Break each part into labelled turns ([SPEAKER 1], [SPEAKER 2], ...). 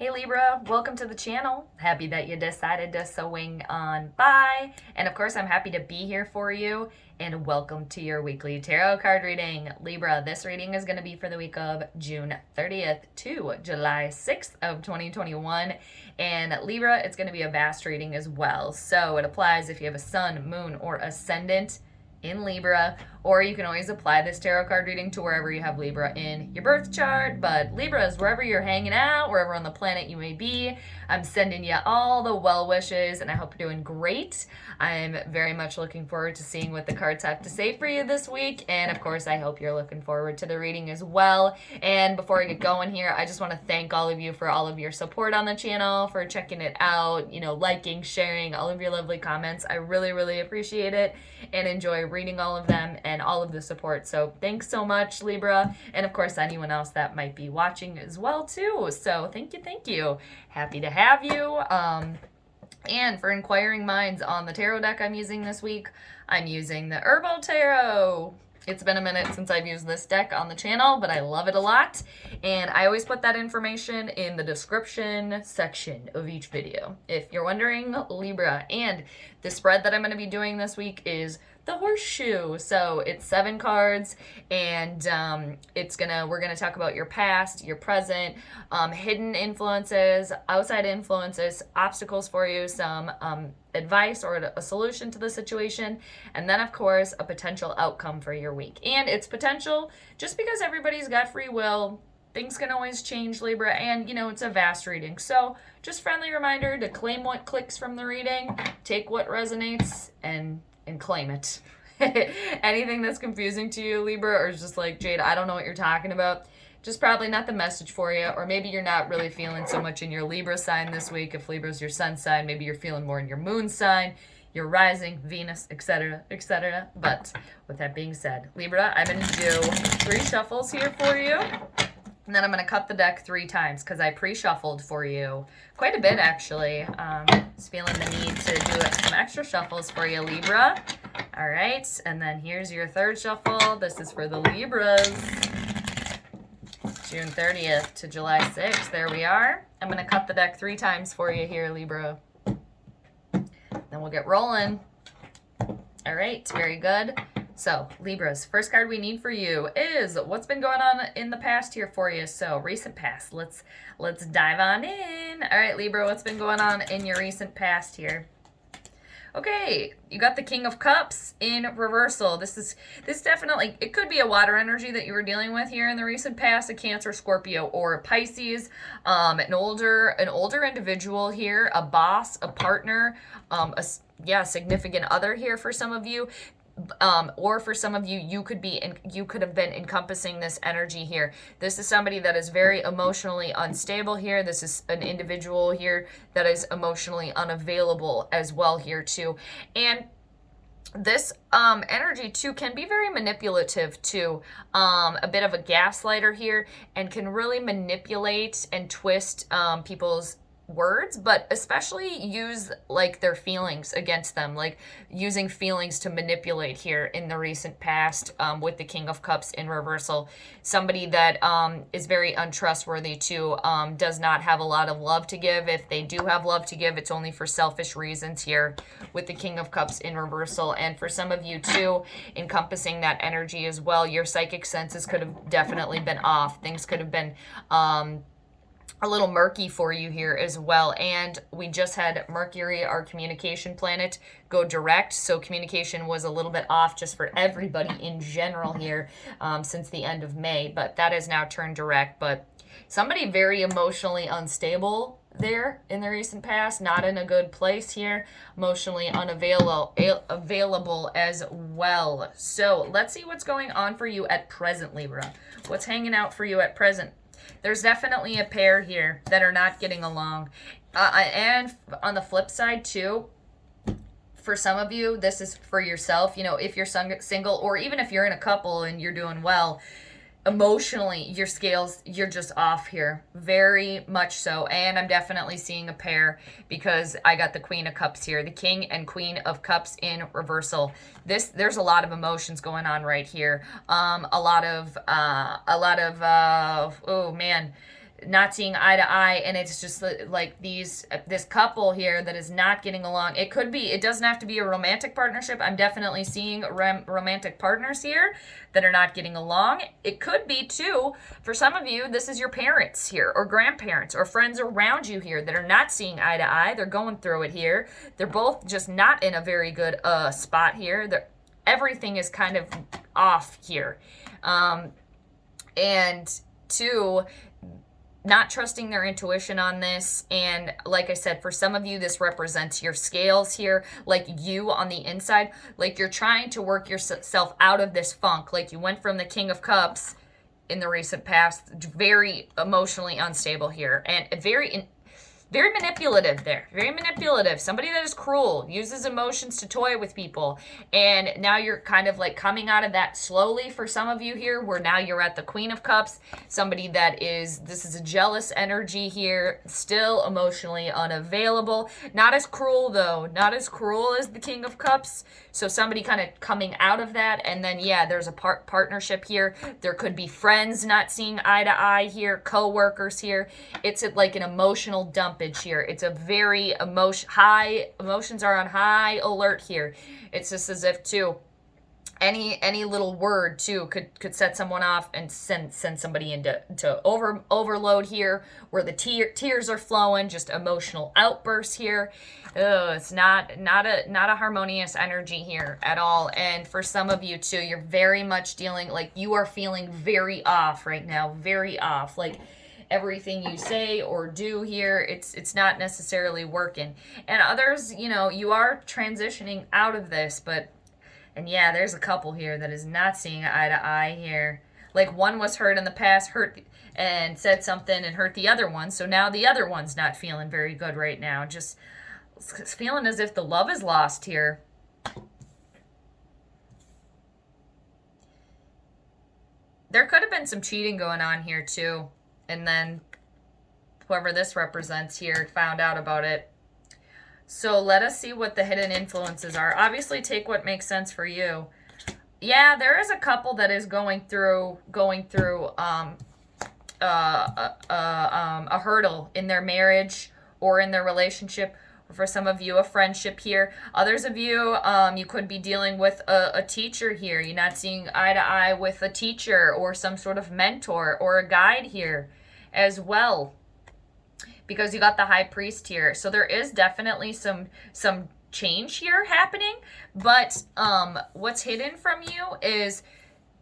[SPEAKER 1] Hey Libra, welcome to the channel. Happy that you decided to swing on by. And of course, I'm happy to be here for you. And welcome to your weekly tarot card reading. Libra, this reading is going to be for the week of June 30th to July 6th of 2021. And Libra, it's going to be a vast reading as well. So it applies if you have a sun, moon, or ascendant in Libra, or you can always apply this tarot card reading to wherever you have Libra in your birth chart. But Libra is wherever you're hanging out, wherever on the planet you may be. I'm sending you all the well wishes, and I hope you're doing great. I'm very much looking forward to seeing what the cards have to say for you this week, and of course I hope you're looking forward to the reading as well. And before I get going here, I just want to thank all of you for all of your support on the channel, for checking it out, liking, sharing, all of your lovely comments. I really appreciate it and enjoy reading all of them and all of the support. So thanks so much, Libra, and of course anyone else that might be watching as well too. So thank you. Happy to have you. And for inquiring minds on the tarot deck I'm using this week, I'm using the Herbal Tarot. It's been a minute since I've used this deck on the channel, but I love it a lot. And I always put that information in the description section of each video, if you're wondering, Libra. And the spread that I'm going to be doing this week is the horseshoe. So it's 7 cards, and we're gonna talk about your past, your present, hidden influences, outside influences, obstacles for you, some advice or a solution to the situation, and then of course a potential outcome for your week. And it's potential just because everybody's got free will. Things can always change, Libra, and it's a vast reading. So just friendly reminder to claim what clicks from the reading, take what resonates, and claim it. Anything that's confusing to you, Libra, or is just like, Jade, I don't know what you're talking about, just probably not the message for you. Or maybe you're not really feeling so much in your Libra sign this week. If Libra's your sun sign, maybe you're feeling more in your moon sign, your rising, Venus, etc., etc. But with that being said, Libra, I'm going to do 3 shuffles here for you. And then I'm going to cut the deck 3 times because I pre-shuffled for you quite a bit, actually. Just feeling the need to do some extra shuffles for you, Libra. All right, and then here's your 3rd shuffle. This is for the Libras. June 30th to July 6th. There we are. I'm going to cut the deck 3 times for you here, Libra. Then we'll get rolling. All right, very good. So, Libras, first card we need for you is what's been going on in the past here for you. So, recent past. Let's dive on in. All right, Libra, what's been going on in your recent past here? Okay, you got the King of Cups in reversal. This definitely, it could be a water energy that you were dealing with here in the recent past, a Cancer, Scorpio, or a Pisces, an older individual here, a boss, a partner, significant other here for some of you. Or for some of you, you could have been encompassing this energy here. This is somebody that is very emotionally unstable here. This is an individual here that is emotionally unavailable as well here too. And this energy too can be very manipulative too, a bit of a gaslighter here, and can really manipulate and twist people's words, but especially use like their feelings against them, like using feelings to manipulate here in the recent past, with the King of Cups in reversal. Somebody that is very untrustworthy too, does not have a lot of love to give. If they do have love to give, it's only for selfish reasons here with the King of Cups in reversal. And for some of you too, encompassing that energy as well, your psychic senses could have definitely been off. Things could have been a little murky for you here as well. And we just had Mercury, our communication planet, go direct, so communication was a little bit off just for everybody in general here, since the end of May, but that has now turned direct. But somebody very emotionally unstable there in the recent past, not in a good place here, emotionally unavailable as well. So let's see what's going on for you at present, Libra. What's hanging out for you at present? There's definitely a pair here that are not getting along. And on the flip side too, for some of you, this is for yourself, if you're single, or even if you're in a couple and you're doing well, emotionally, your scales, you're just off here. Very much so. And I'm definitely seeing a pair because I got the Queen of Cups here. The King and Queen of Cups in reversal. There's a lot of emotions going on right here. A lot of oh man, not seeing eye to eye, and it's just like this couple here that is not getting along. It could be, it doesn't have to be a romantic partnership. I'm definitely seeing romantic partners here that are not getting along. It could be too, for some of you, this is your parents here, or grandparents, or friends around you here that are not seeing eye to eye. They're going through it here. They're both just not in a very good spot here. Everything is kind of off here. And two, not trusting their intuition on this. And like I said, for some of you, this represents your scales here, like you on the inside, like you're trying to work yourself out of this funk. Like you went from the King of Cups in the recent past, very emotionally unstable here, and very manipulative there. Very manipulative. Somebody that is cruel, uses emotions to toy with people. And now you're kind of like coming out of that slowly for some of you here, where now you're at the Queen of Cups. Somebody that this is a jealous energy here, still emotionally unavailable. Not as cruel though. Not as cruel as the King of Cups. So somebody kind of coming out of that. And then, yeah, there's a partnership here. There could be friends not seeing eye to eye here, co-workers here. It's like an emotional dumpage here. It's a very emotions are on high alert here. It's just as if too, any little word too could set someone off and send somebody into overload here, where the tears are flowing, just emotional outbursts here. It's not a harmonious energy here at all. And for some of you too, you're very much dealing, like you are feeling very off right now, very off. Like everything you say or do here, it's not necessarily working. And others, you are transitioning out of this, and yeah, there's a couple here that is not seeing eye to eye here. Like one was hurt in the past, hurt and said something and hurt the other one. So now the other one's not feeling very good right now. Just feeling as if the love is lost here. There could have been some cheating going on here too. And then whoever this represents here found out about it. So let us see what the hidden influences are. Obviously, take what makes sense for you. Yeah, there is a couple that is going through a hurdle in their marriage or in their relationship. For some of you, a friendship here. Others of you, you could be dealing with a teacher here. You're not seeing eye to eye with a teacher or some sort of mentor or a guide here as well, because you got the High Priest here. So there is definitely some change here happening, but what's hidden from you is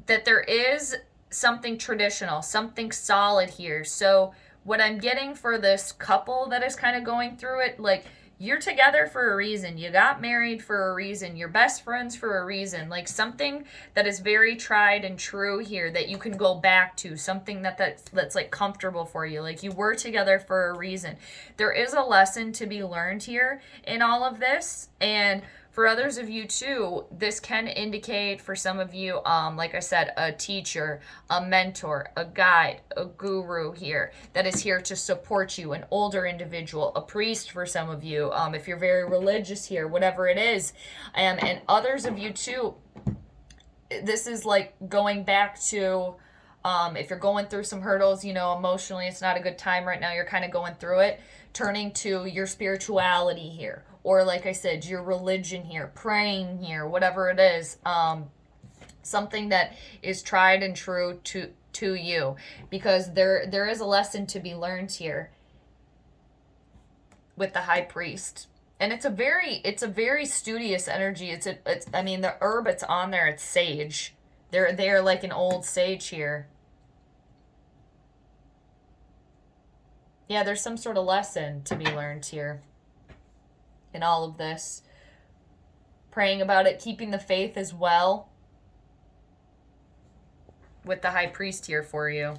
[SPEAKER 1] that there is something traditional, something solid here. So what I'm getting for this couple that is kind of going through it, like, you're together for a reason. You got married for a reason. You're best friends for a reason. Like something that is very tried and true here that you can go back to. Something that's like comfortable for you. Like you were together for a reason. There is a lesson to be learned here in all of this. And for others of you too, this can indicate for some of you, like I said, a teacher, a mentor, a guide, a guru here that is here to support you, an older individual, a priest for some of you, if you're very religious here, whatever it is. And others of you too, this is like going back to, if you're going through some hurdles, emotionally, it's not a good time right now, you're kind of going through it, turning to your spirituality here. Or like I said, your religion here, praying here, whatever it is, something that is tried and true to you, because there is a lesson to be learned here with the High Priest, and it's a very studious energy. It's I mean, the herb it's on there, it's sage. They're like an old sage here. Yeah, there's some sort of lesson to be learned here in all of this. Praying about it, keeping the faith as well with the High Priest here for you.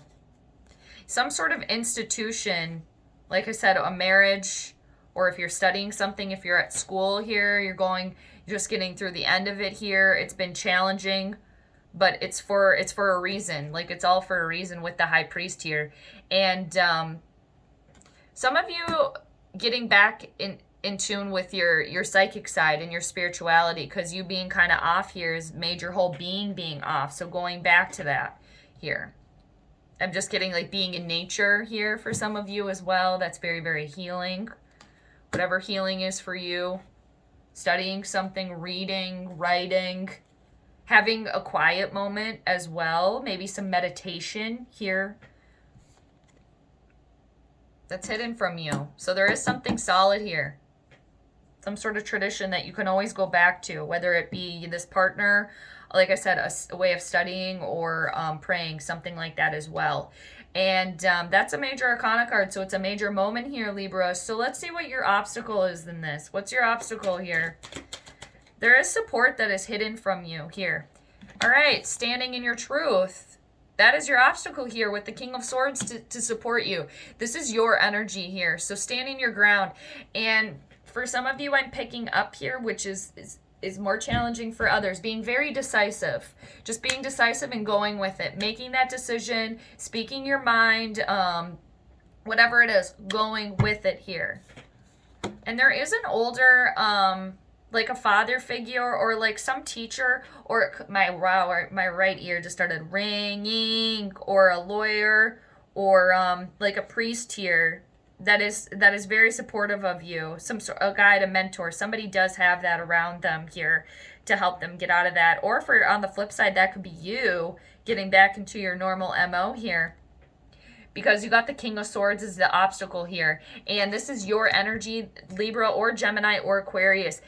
[SPEAKER 1] Some sort of institution, like I said, a marriage, or if you're studying something, if you're at school here, you're just getting through the end of it here. It's been challenging, but it's for a reason. Like it's all for a reason with the High Priest here. And some of you getting back in tune with your psychic side and your spirituality, because you being kind of off here has made your whole being off. So going back to that here. I'm just getting like being in nature here for some of you as well. That's very, very healing. Whatever healing is for you. Studying something, reading, writing, having a quiet moment as well. Maybe some meditation here. That's hidden from you. So there is something solid here. Some sort of tradition that you can always go back to, whether it be this partner, like I said, a way of studying or praying, something like that as well. And that's a major arcana card, so it's a major moment here, Libra. So let's see what your obstacle is in this. What's your obstacle here? There is support that is hidden from you here. All right, standing in your truth. That is your obstacle here with the King of Swords to support you. This is your energy here. So standing your ground. And for some of you, I'm picking up here, which is more challenging for others. Being very decisive. Just being decisive and going with it. Making that decision. Speaking your mind. Whatever it is. Going with it here. And there is an older... like a father figure or like some teacher, or my right ear just started ringing, or a lawyer, or like a priest here that is very supportive of you, some sort of guide, a mentor. Somebody does have that around them here to help them get out of that. Or for on the flip side, that could be you getting back into your normal MO here. Because you got the King of Swords as the obstacle here. And this is your energy, Libra or Gemini or Aquarius.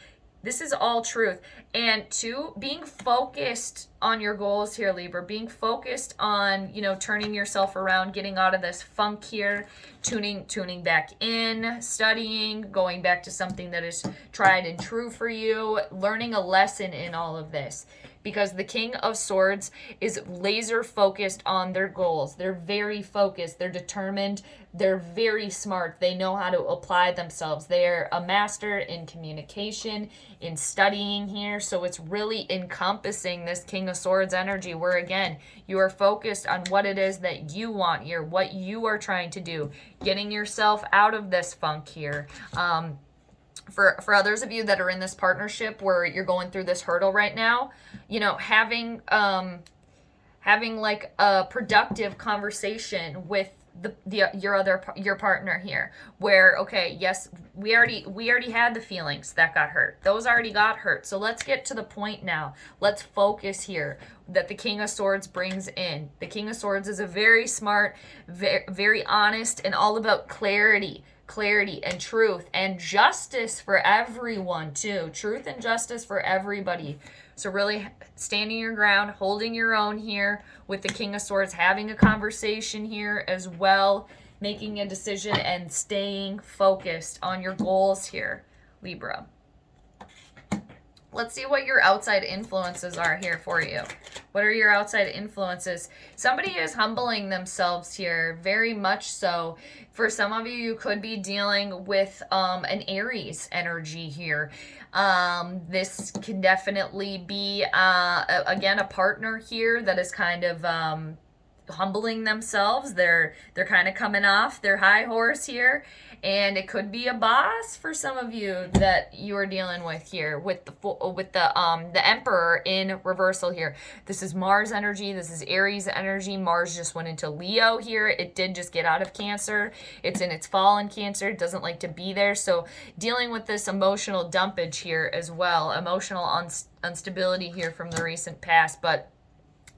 [SPEAKER 1] This is all truth. And two, being focused on your goals here, Libra. Being focused on, turning yourself around, getting out of this funk here, tuning back in, studying, going back to something that is tried and true for you, learning a lesson in all of this. Because the King of Swords is laser focused on their goals. They're very focused. They're determined. They're very smart. They know how to apply themselves. They're a master in communication, in studying here. So it's really encompassing this King of Swords energy where, again, you are focused on what it is that you want here, what you are trying to do, getting yourself out of this funk here. For others of you that are in this partnership where you're going through this hurdle right now, having like a productive conversation with your partner here, where, okay, yes, we already had the feelings that got hurt. Those already got hurt. So let's get to the point now. Let's focus here that the King of Swords brings in. The King of Swords is a very smart, very honest, and all about clarity and truth and justice for everyone too. Truth and justice for everybody. So really standing your ground, holding your own here with the King of Swords, having a conversation here as well, making a decision and staying focused on your goals here, Libra. Let's see what your outside influences are here for you. What are your outside influences? Somebody is humbling themselves here, very much so. For some of you, you could be dealing with an Aries energy here. This can definitely be, again, a partner here that is kind of humbling themselves. They're kind of coming off their high horse here, and it could be a boss for some of you that you are dealing with here with the Emperor in reversal here. This is Mars energy. This is Aries energy. Mars just went into Leo here. It did just get out of Cancer. It's in its fall in Cancer. It doesn't like to be there. So dealing with this emotional dumpage here as well, emotional instability here from the recent past, but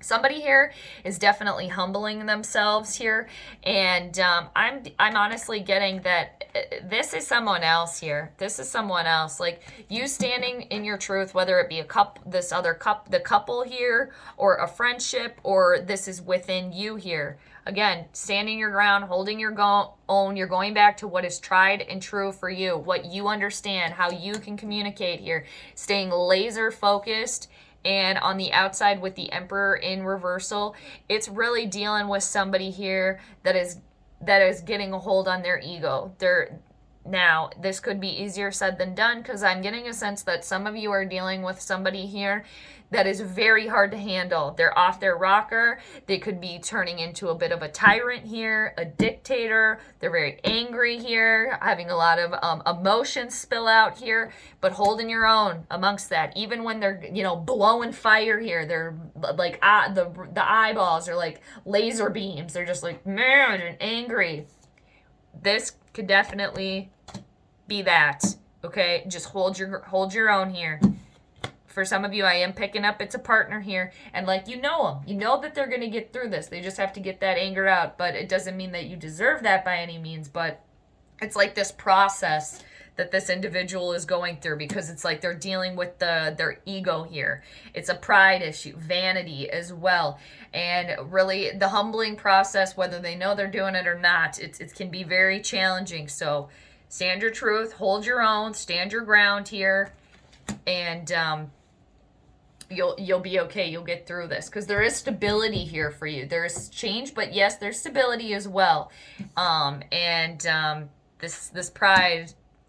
[SPEAKER 1] somebody here is definitely humbling themselves here, and I'm honestly getting that this is someone else here. This is someone else, like you standing in your truth, whether it be the couple here, or a friendship, or this is within you here. Again, standing your ground, holding your own. You're going back to what is tried and true for you, what you understand, how you can communicate here, staying laser focused. And on the outside with the Emperor in reversal, it's really dealing with somebody here that is getting a hold on their ego. Now, this could be easier said than done because I'm getting a sense that some of you are dealing with somebody here that is very hard to handle. They're off their rocker. They could be turning into a bit of a tyrant here, a dictator. They're very angry here, having a lot of emotions spill out here, but holding your own amongst that. Even when they're, you know, blowing fire here, they're like, the eyeballs are like laser beams. They're just like mad and angry. This could definitely be that. Okay, just hold your own here. For some of you, I am picking up it's a partner here, and like, you know them. You know that they're going to get through this. They just have to get that anger out, but it doesn't mean that you deserve that by any means, but it's like this process that this individual is going through, because it's like they're dealing with their ego here. It's a pride issue, vanity as well, and really the humbling process, whether they know they're doing it or not, it can be very challenging. So stand your truth, hold your own, stand your ground here, and you'll be okay. You'll get through this because there is stability here for you. There's change, but yes, there's stability as well. This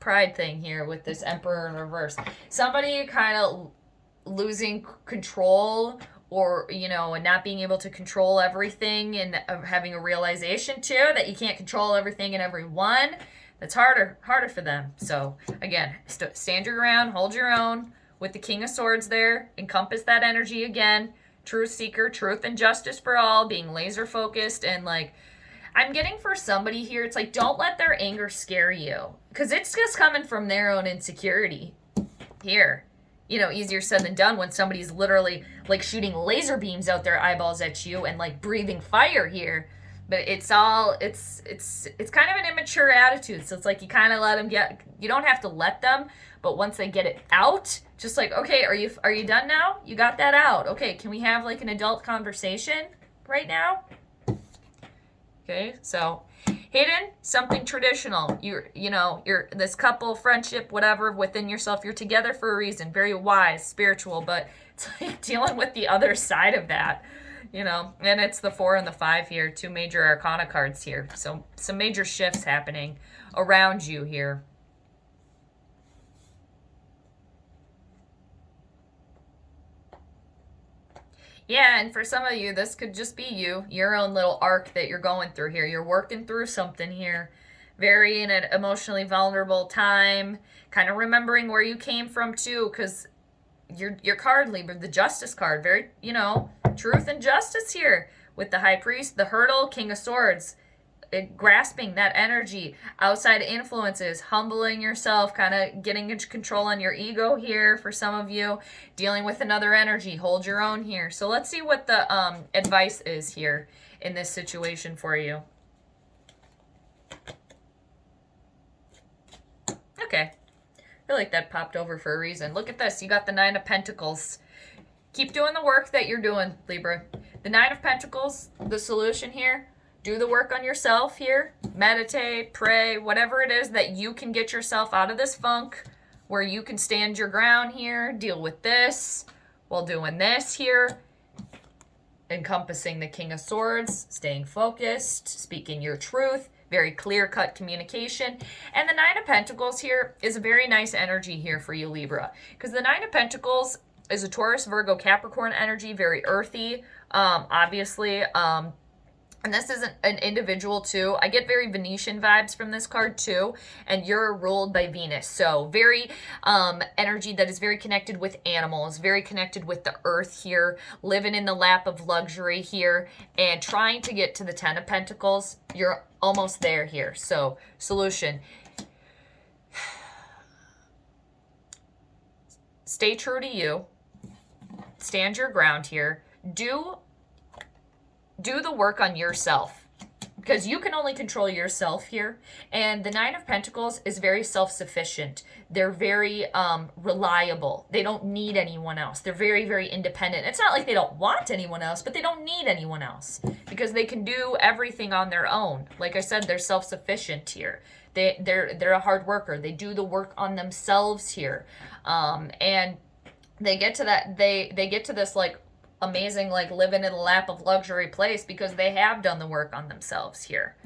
[SPEAKER 1] pride thing here with this Emperor in reverse. Somebody kind of losing control, or, you know, and not being able to control everything, and having a realization too that you can't control everything and everyone. That's harder for them. So again, stand your ground, hold your own. With the King of Swords there, encompass that energy again. Truth seeker, truth and justice for all, being laser focused, and like, I'm getting for somebody here, it's like, don't let their anger scare you, because it's just coming from their own insecurity here. You know, easier said than done when somebody's literally like shooting laser beams out their eyeballs at you and like breathing fire here. But it's kind of an immature attitude. So it's like, you kind of let them you don't have to let them, but once they get it out, just like, okay, are you done now? You got that out. Okay, can we have like an adult conversation right now? Okay, so hidden, something traditional. You're this couple, friendship, whatever, within yourself. You're together for a reason. Very wise, spiritual, but it's like dealing with the other side of that. You know, and it's the 4 and the 5 here, 2 major arcana cards here. So some major shifts happening around you here. Yeah, and for some of you, this could just be your own little arc that you're going through here. You're working through something here. Very in an emotionally vulnerable time. Kind of remembering where you came from too, because your card, Libra, the Justice card, very, you know, truth and justice here with the High Priest, the Hurdle, King of Swords, grasping that energy, outside influences, humbling yourself, kind of getting into control on your ego here for some of you, dealing with another energy, hold your own here. So let's see what the advice is here in this situation for you. Okay. I feel like that popped over for a reason. Look at this. You got the 9 of Pentacles. Keep doing the work that you're doing, Libra. The 9 of Pentacles, the solution here, do the work on yourself here. Meditate, pray, whatever it is that you can get yourself out of this funk, where you can stand your ground here, deal with this while doing this here. Encompassing the King of Swords, staying focused, speaking your truth. Very clear-cut communication. And the 9 of Pentacles here is a very nice energy here for you, Libra. Because the 9 of Pentacles is a Taurus, Virgo, Capricorn energy, very earthy, obviously. And this is an individual too. I get very Venetian vibes from this card too. And you're ruled by Venus. So very energy that is very connected with animals, very connected with the earth here, living in the lap of luxury here, and trying to get to the 10 of Pentacles. You're almost there here. So solution. Stay true to you. Stand your ground here. Do the work on yourself, because you can only control yourself here. And the 9 of Pentacles is very self-sufficient. They're very reliable. They don't need anyone else. They're very, very independent. It's not like they don't want anyone else, but they don't need anyone else because they can do everything on their own. Like I said, they're self-sufficient here. They're a hard worker. They do the work on themselves here. And they get to that, they get to this like amazing, like living in a lap of luxury place because they have done the work on themselves here.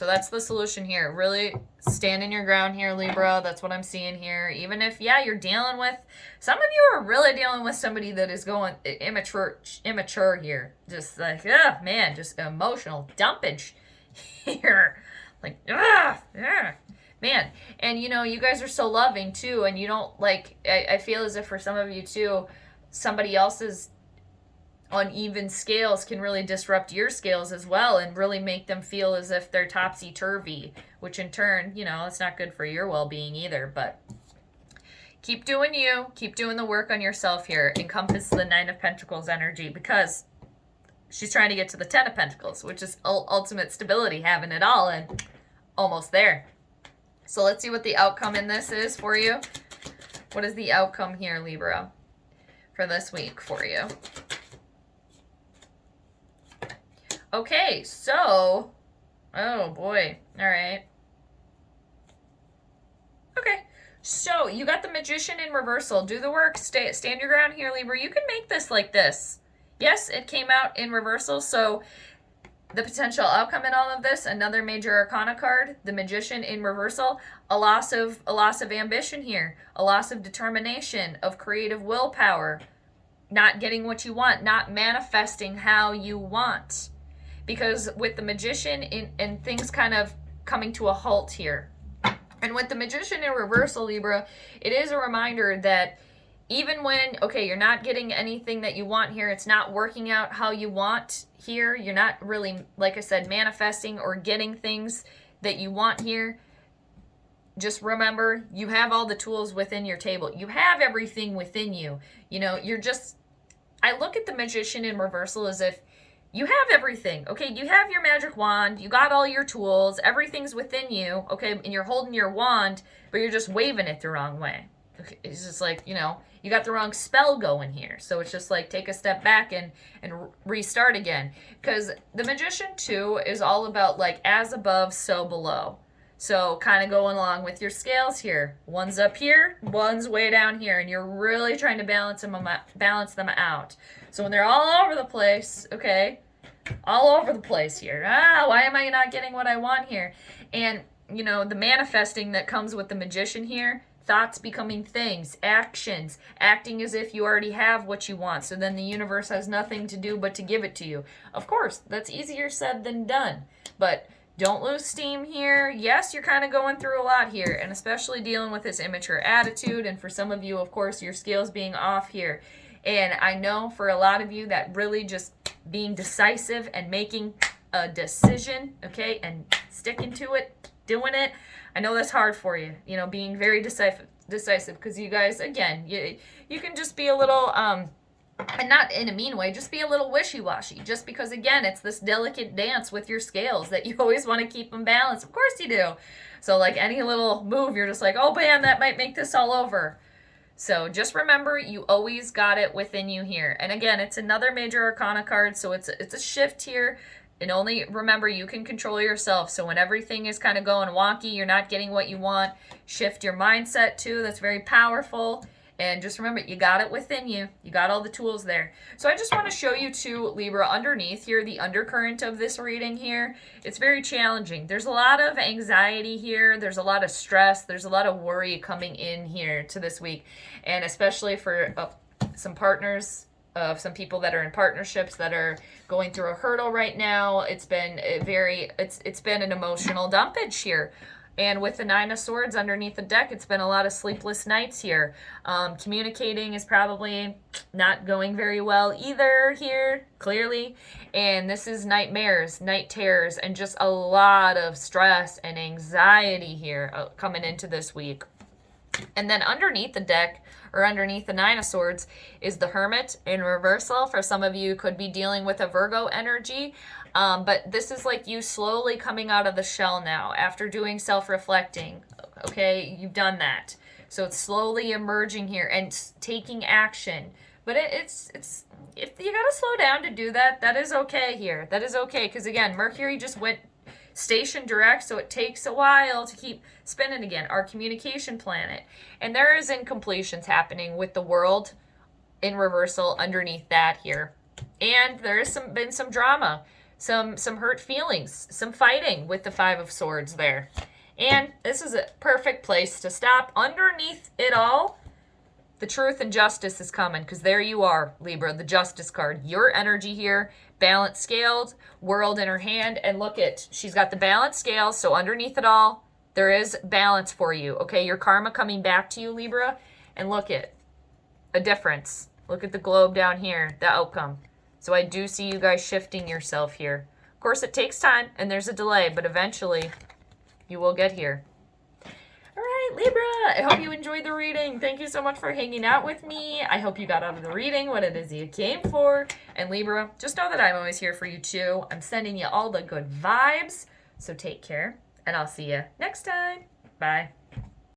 [SPEAKER 1] So that's the solution here. Really stand in your ground here, Libra. That's what I'm seeing here. Even if, yeah, you're dealing with, some of you are really dealing with somebody that is going immature here. Just like, man, just emotional dumpage here. Like, yeah. Man, and you know, you guys are so loving too, and you don't like, I feel as if for some of you too, somebody else's uneven scales can really disrupt your scales as well and really make them feel as if they're topsy-turvy, which in turn, you know, it's not good for your well-being either. But keep doing you, keep doing the work on yourself here. Encompass the Nine of Pentacles energy, because she's trying to get to the Ten of Pentacles, which is ultimate stability, having it all, and almost there. So let's see what the outcome in this is for you. What is the outcome here, Libra, for this week for you? Okay, so, oh boy, all right. Okay, so you got the Magician in reversal. Do the work, stand your ground here, Libra. You can make this like this. Yes, it came out in reversal, so the potential outcome in all of this, another major arcana card, the Magician in reversal, a loss of ambition here, a loss of determination, of creative willpower, not getting what you want, not manifesting how you want. Because with the Magician and things kind of coming to a halt here. And with the Magician in reversal, Libra, it is a reminder that even when, okay, you're not getting anything that you want here, it's not working out how you want here, you're not really, like I said, manifesting or getting things that you want here, just remember, you have all the tools within your table. You have everything within you. You know, you're just, I look at the Magician in reversal as if you have everything, okay? You have your magic wand, you got all your tools, everything's within you, okay? And you're holding your wand, but you're just waving it the wrong way. Okay? It's just like, you know, you got the wrong spell going here. So it's just like, take a step back and restart again. Because the Magician, too, is all about, like, as above, so below. So kind of going along with your scales here. One's up here, one's way down here, and you're really trying to balance them out. So when they're all over the place, okay, all over the place here. Why am I not getting what I want here? And, you know, the manifesting that comes with the Magician here, thoughts becoming things, actions, acting as if you already have what you want. So then the universe has nothing to do but to give it to you. Of course, that's easier said than done. But don't lose steam here. Yes, you're kind of going through a lot here, and especially dealing with this immature attitude. And for some of you, of course, your scales being off here. And I know for a lot of you that really just being decisive and making a decision, okay, and sticking to it, doing it, I know that's hard for you, you know, being very decisive, because you guys, again, you can just be a little, and not in a mean way, just be a little wishy-washy, just because, again, it's this delicate dance with your scales that you always want to keep them balanced. Of course you do. So, like, any little move, you're just like, oh, man, that might make this all over. So just remember, you always got it within you here. And again, it's another major arcana card, so it's a shift here. And only remember, you can control yourself. So when everything is kind of going wonky, you're not getting what you want, shift your mindset too. That's very powerful. And just remember, you got it within you. You got all the tools there. So I just want to show you too, Libra, underneath here, the undercurrent of this reading here. It's very challenging. There's a lot of anxiety here. There's a lot of stress. There's a lot of worry coming in here to this week. And especially for some partners, some people that are in partnerships that are going through a hurdle right now. It's been it's been an emotional dumpage here. And with the Nine of Swords underneath the deck, it's been a lot of sleepless nights here. Communicating is probably not going very well either here, clearly. And this is nightmares, night terrors, and just a lot of stress and anxiety here coming into this week. And then underneath the deck, or underneath the Nine of Swords, is the Hermit in reversal. For some of you, could be dealing with a Virgo energy. But this is like you slowly coming out of the shell now after doing self-reflecting. Okay, you've done that. So it's slowly emerging here and taking action. But it's if you got to slow down to do that, that is okay here. That is okay, because again, Mercury just went station direct, so it takes a while to keep spinning again. Our communication planet. And there is incompletions happening with the World in reversal underneath that here. And there is been some drama. some hurt feelings, some fighting with the Five of Swords there. And this is a perfect place to stop. Underneath it all, the truth and justice is coming, because there you are, Libra, the justice card. Your energy here, balance scaled, world in her hand, and look at, she's got the balance scale, so underneath it all, there is balance for you, okay? Your karma coming back to you, Libra, and look at a difference. Look at the globe down here, the outcome. So I do see you guys shifting yourself here. Of course, it takes time, and there's a delay, but eventually you will get here. All right, Libra, I hope you enjoyed the reading. Thank you so much for hanging out with me. I hope you got out of the reading what it is you came for. And Libra, just know that I'm always here for you too. I'm sending you all the good vibes. So take care, and I'll see you next time. Bye.